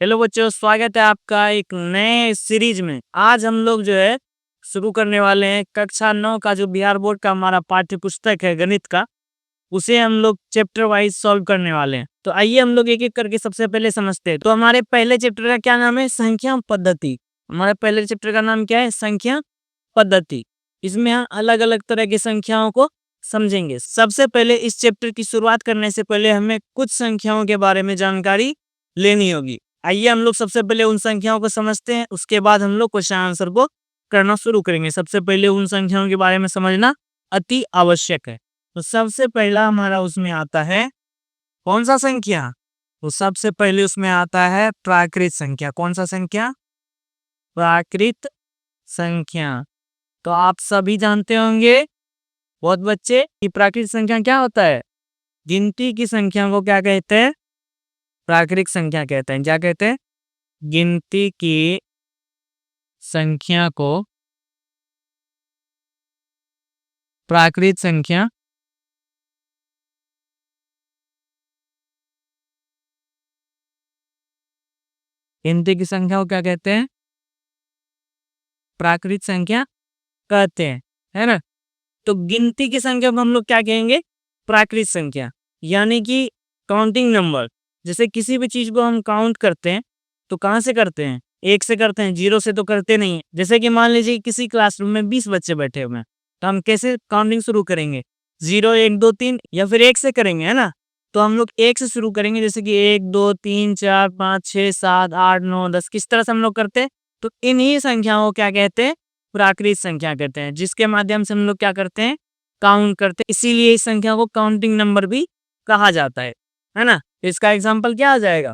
Hello बच्चों, स्वागत है आपका एक नए सीरीज में। आज हम लोग जो है शुरू करने वाले हैं कक्षा 9 का जो बिहार बोर्ड का हमारा पाठ्य पुस्तक है गणित का, उसे हम लोग चैप्टर वाइज सॉल्व करने वाले हैं। तो आइए हम लोग एक एक करके सबसे पहले समझते हैं। तो हमारे पहले चैप्टर का क्या नाम है? संख्या पद्धति। हमारे पहले चैप्टर का नाम क्या है? संख्या पद्धति। इसमें हम अलग अलग तरह की संख्याओं को समझेंगे। सबसे पहले इस चैप्टर की शुरुआत करने से पहले हमें कुछ संख्याओं के बारे में जानकारी लेनी होगी। आइए हम लोग सबसे पहले उन संख्याओं को समझते हैं, उसके बाद हम लोग क्वेश्चन आंसर को करना शुरू करेंगे। सबसे पहले उन संख्याओं के बारे में समझना अति आवश्यक है। तो सबसे पहला हमारा उसमें आता है कौन सा संख्या? तो सबसे पहले उसमें आता है प्राकृत संख्या। कौन सा संख्या? प्राकृत संख्या। तो आप सभी जानते होंगे बहुत बच्चे कि प्राकृत संख्या क्या होता है? गिनती की संख्या को क्या कहते हैं? प्राकृत संख्या कहते हैं। क्या कहते हैं? गिनती की संख्या को प्राकृत संख्या गिनती की संख्या को क्या कहते हैं? प्राकृत संख्या कहते हैं, है ना? तो गिनती की संख्या को हम लोग क्या कहेंगे? प्राकृत संख्या, यानी कि काउंटिंग नंबर। जैसे किसी भी चीज को हम काउंट करते हैं तो कहाँ से करते हैं? एक से करते हैं, जीरो से तो करते नहीं है। जैसे कि मान लीजिए किसी क्लासरूम में 20 बच्चे बैठे हुए हैं, तो हम कैसे काउंटिंग शुरू करेंगे? 0 1 2 3 या फिर एक से करेंगे, है ना? तो हम लोग एक से शुरू करेंगे, जैसे कि 1 2 3 4 5 6 7 8 9 10। किस तरह से हम लोग करते हैं? तो इन्हीं संख्याओं को क्या कहते हैं? प्राकृत संख्या कहते हैं, जिसके माध्यम से हम लोग क्या करते हैं? काउंट करते हैं। इसीलिए इस संख्या को काउंटिंग नंबर भी कहा जाता है ना? इसका एग्जाम्पल क्या आ जाएगा?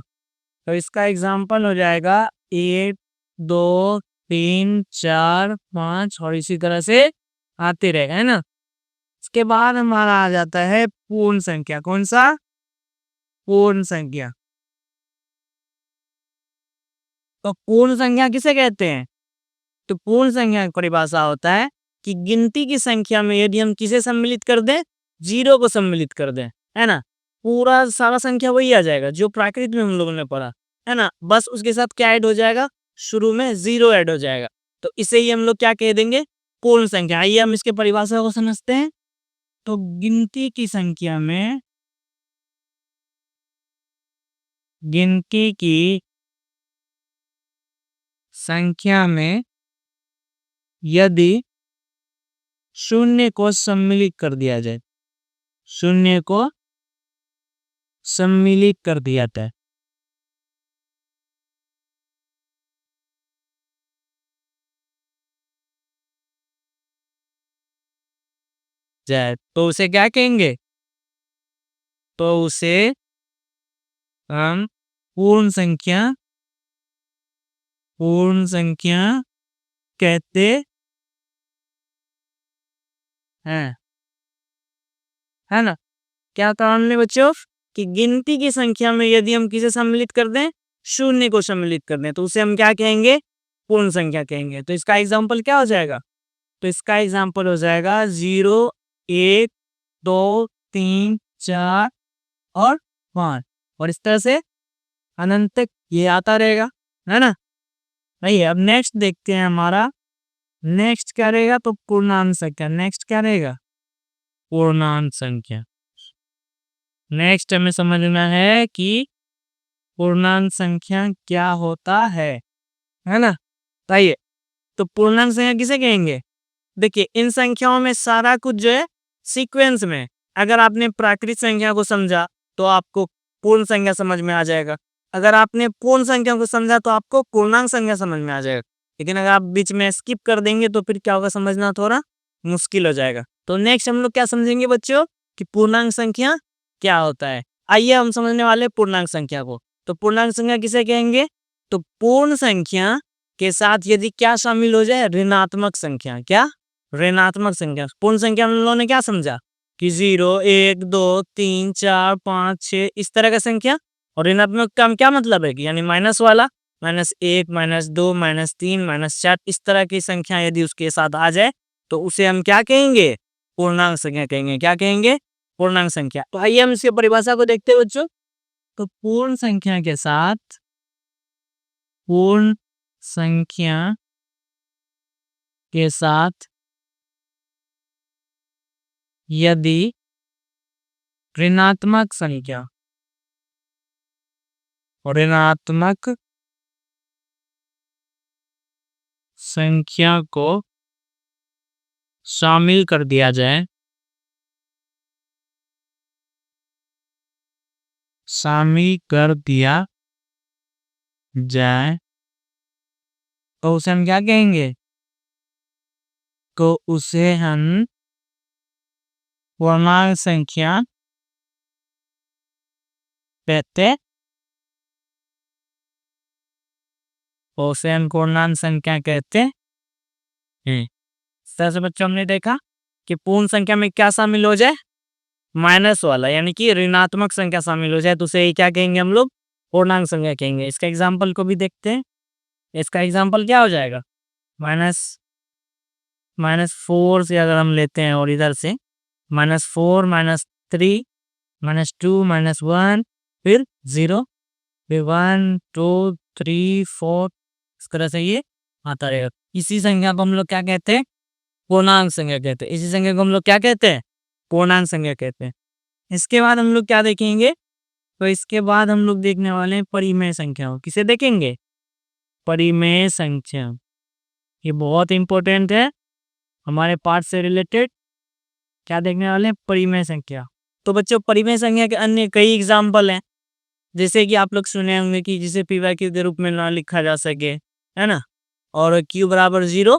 तो इसका एग्जाम्पल हो जाएगा 1 2 3 4 5 और इसी तरह से आते रहेगा, है ना? इसके बाद हमारा आ जाता है पूर्ण संख्या। कौन सा? पूर्ण संख्या। तो पूर्ण संख्या किसे कहते हैं? तो पूर्ण संख्या की परिभाषा होता है कि गिनती की संख्या में यदि हम किसे सम्मिलित कर दें? जीरो को सम्मिलित कर दें, है ना? पूरा सारा संख्या वही आ जाएगा जो प्राकृत में हम लोगों ने पढ़ा, है ना? बस उसके साथ क्या ऐड हो जाएगा? शुरू में जीरो ऐड हो जाएगा। तो इसे ही हम लोग क्या कह देंगे? पूर्ण संख्या। आइए हम इसके परिभाषा को समझते हैं। तो गिनती की संख्या में गिनती की संख्या में यदि शून्य को सम्मिलित कर दिया जाए, शून्य को सम्मिलित कर दिया जाए तो उसे क्या कहेंगे? तो उसे हम पूर्ण संख्या कहते हैं, है ना? क्या कारण है बच्चों? कि गिनती की संख्या में यदि हम किसे सम्मिलित कर दें? शून्य को सम्मिलित कर दें, तो उसे हम क्या कहेंगे? पूर्ण संख्या कहेंगे। तो इसका एग्जाम्पल क्या हो जाएगा? तो इसका एग्जाम्पल हो जाएगा 0 1 2 3 4 और 5 और इस तरह से अनंत तक ये आता रहेगा, है ना? नहीं, अब नेक्स्ट देखते हैं हमारा नेक्स्ट क्या रहेगा? तो पूर्णांक संख्या। नेक्स्ट क्या रहेगा? पूर्णांक संख्या। नेक्स्ट हमें समझना है कि पूर्णांक संख्या क्या होता है ना? आइए, तो पूर्णांक संख्या किसे कहेंगे? देखिए, इन संख्याओं में सारा कुछ जो है सीक्वेंस में। अगर आपने प्राकृत संख्या को समझा तो आपको पूर्ण संख्या समझ में आ जाएगा। अगर आपने पूर्ण संख्या को समझा तो आपको पूर्णांक संख्या समझ में आ जाएगा। लेकिन अगर आप बीच में स्किप कर देंगे तो फिर क्या होगा? समझना थोड़ा मुश्किल हो जाएगा। तो नेक्स्ट हम लोग क्या समझेंगे बच्चों? कि पूर्णांक संख्या क्या होता है। आइए हम समझने वाले पूर्णांक संख्या को। तो पूर्णांक संख्या किसे कहेंगे? तो पूर्ण संख्या के साथ यदि क्या शामिल हो जाए? ऋणात्मक संख्या। क्या? ऋणात्मक संख्या। पूर्ण संख्या हम लोगों ने क्या समझा? कि 0 1 2 3 4 5 6 इस तरह का संख्या। और ऋणात्मक का क्या मतलब है? कि यानी माइनस वाला, -1 -2 -3 -4 इस तरह की संख्या यदि उसके साथ आ जाए तो उसे हम क्या कहेंगे? पूर्णांक संख्या कहेंगे। क्या कहेंगे? पूर्णांक संख्या। तो आइए हम इसकी परिभाषा को देखते हैं बच्चों। तो पूर्ण संख्या के साथ पूर्ण संख्या के साथ यदि ऋणात्मक संख्या को शामिल कर दिया जाए तो उसे हम क्या कहेंगे? तो उसे हम पूर्णांक संख्या कहते हैं। इस तरह से बच्चों हमने देखा कि पूर्ण संख्या में क्या शामिल हो जाए, माइनस वाला यानी कि ऋणात्मक संख्या शामिल हो जाए तो उसे क्या कहेंगे हम लोग? पूर्णांक संख्या कहेंगे। इसका एग्जाम्पल को भी देखते हैं। इसका एग्जाम्पल क्या हो जाएगा? -4 से अगर हम लेते हैं और इधर से -4 -3 -2 -1 फिर 0 फिर 1 2 3 4 इस तरह से ये आता रहेगा। इसी संख्या को हम लोग क्या कहते हैं? पूर्णांक संख्या कहते हैं। इसी संख्या को हम लोग क्या कहते हैं? पूर्णांक संख्या कहते हैं। इसके बाद हम लोग क्या देखेंगे? तो इसके बाद हम लोग देखने वाले हैं परिमेय संख्या। किसे देखेंगे? परिमेय संख्या। ये बहुत इंपॉर्टेंट है हमारे पाठ से रिलेटेड। क्या देखने वाले हैं? परिमेय संख्या। तो बच्चों परिमेय संख्या के अन्य कई एग्जाम्पल हैं, जैसे कि आप लोग सुने होंगे कि जिसे पी बाई क्यू के रूप में ना लिखा जा सके, है ना, और क्यू बराबर 0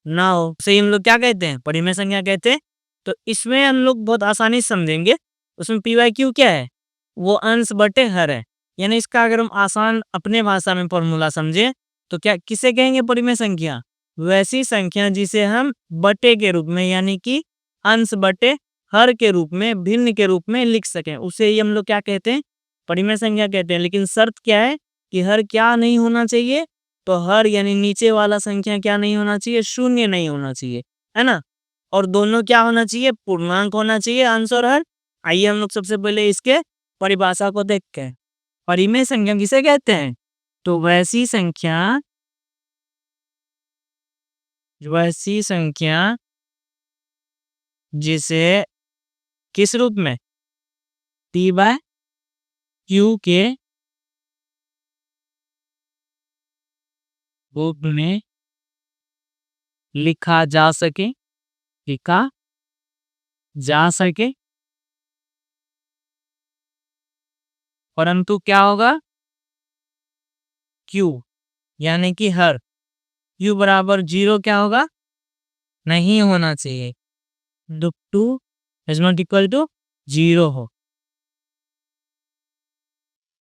ना हो, उसे हम लोग क्या कहते हैं? परिमेय संख्या कहते हैं। तो इसमें हम लोग बहुत आसानी से समझेंगे। उसमें पी बाई क्यू क्या है? वो अंश बटे हर है। यानी इसका अगर हम आसान अपने भाषा में फॉर्मूला समझे तो क्या किसे कहेंगे? परिमेय संख्या वैसी संख्या जिसे हम बटे के रूप में यानी कि अंश बटे हर के रूप में, भिन्न के रूप में लिख सकें, उसे ही हम लोग क्या कहते हैं? परिमेय संख्या कहते हैं। लेकिन शर्त क्या है कि हर क्या नहीं होना चाहिए? तो हर यानी नीचे वाला संख्या क्या नहीं होना चाहिए? शून्य नहीं होना चाहिए, है ना। और दोनों क्या होना चाहिए? पूर्णांक होना चाहिए, अंश और हर। आइए हम लोग सबसे पहले इसके परिभाषा को देखते हैं। परिमेय संख्या किसे कहते हैं? तो वैसी संख्या जिसे किस रूप में? पी बाय क्यू के रूप में लिखा जा सके, परंतु क्या होगा? क्यू यानी कि हर क्यू बराबर 0 क्या होगा? नहीं होना चाहिए। 2 इज नॉट इक्वल टू 0 हो,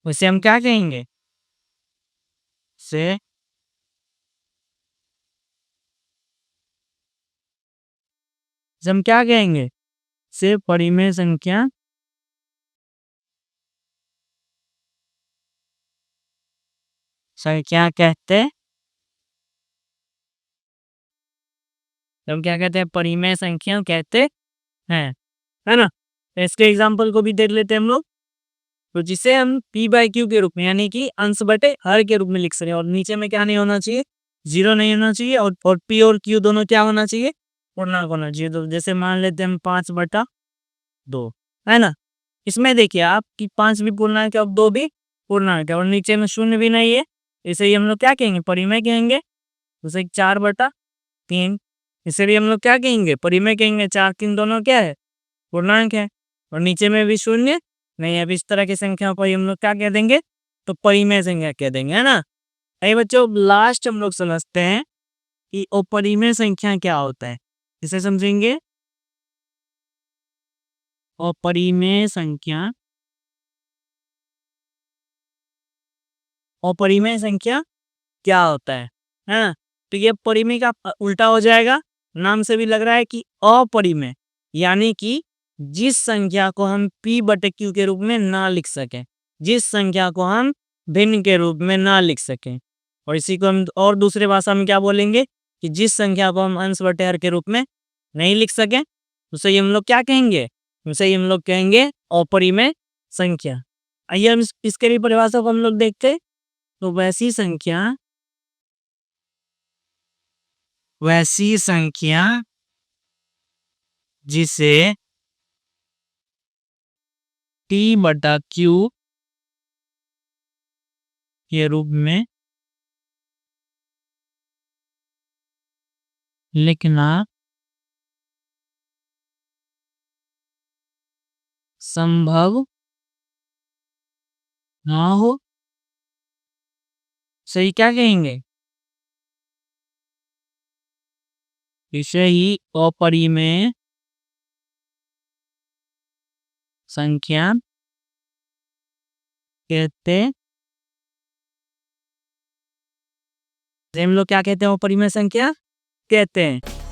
उसे हम क्या कहेंगे? हम क्या कहेंगे? से परिमेय संख्या कहते हैं। हम क्या कहते हैं? परिमेय संख्या कहते हैं, है ना। इसके एग्जाम्पल को भी देख लेते हैं हम लोग। तो जिसे हम पी बाई क्यू के रूप में यानी कि अंश बटे हर के रूप में लिख सकते हैं, और नीचे में क्या नहीं होना चाहिए? 0 नहीं होना चाहिए, और पी और क्यू दोनों क्या होना चाहिए? पूर्णांक होना चाहिए। तो जैसे मान लेते हैं हम 5/2, है ना। इसमें देखिए आप कि 5 भी पूर्णांक है और 2 भी पूर्णांक है और नीचे में शून्य भी नहीं है, इसे ही हम लोग क्या कहेंगे? परिमेय कहेंगे। जैसे 4/3, इसे भी हम लोग क्या कहेंगे? परिमेय कहेंगे। 4 3 दोनों क्या है? पूर्णांक है और नीचे में भी शून्य नहीं है। अब इस तरह की संख्या को हम लोग क्या कह देंगे? तो परिमेय संख्या कह देंगे, है ना। अरे बच्चों लास्ट हम लोग समझते हैं कि अपरिमेय संख्या क्या होता है, इसे समझेंगे। अपरिमेय संख्या क्या होता है ना। तो ये परिमेय का उल्टा हो जाएगा। नाम से भी लग रहा है कि अपरिमेय यानी कि जिस संख्या को हम p बटे q के रूप में ना लिख सकें, जिस संख्या को हम भिन्न के रूप में ना लिख सकें, और इसी को हम और दूसरे भाषा में क्या बोलेंगे कि जिस संख्या को हम अंश बटे हर के रूप में नहीं लिख सकें, उसे हम लोग क्या कहेंगे? उसे हम लोग कहेंगे अपरिमेय संख्या। आइए हम इसके लिए परिभाषा को हम लोग देखते हैं। तो वैसी संख्या वैसी संख्या जिसे T/Q के रूप में लिखना संभव ना हो। सही क्या कहेंगे? इसे ही अपरिमेय संख्या कहते हैं। हम लोग क्या कहते हैं? अपरिमेय संख्या कहते हैं।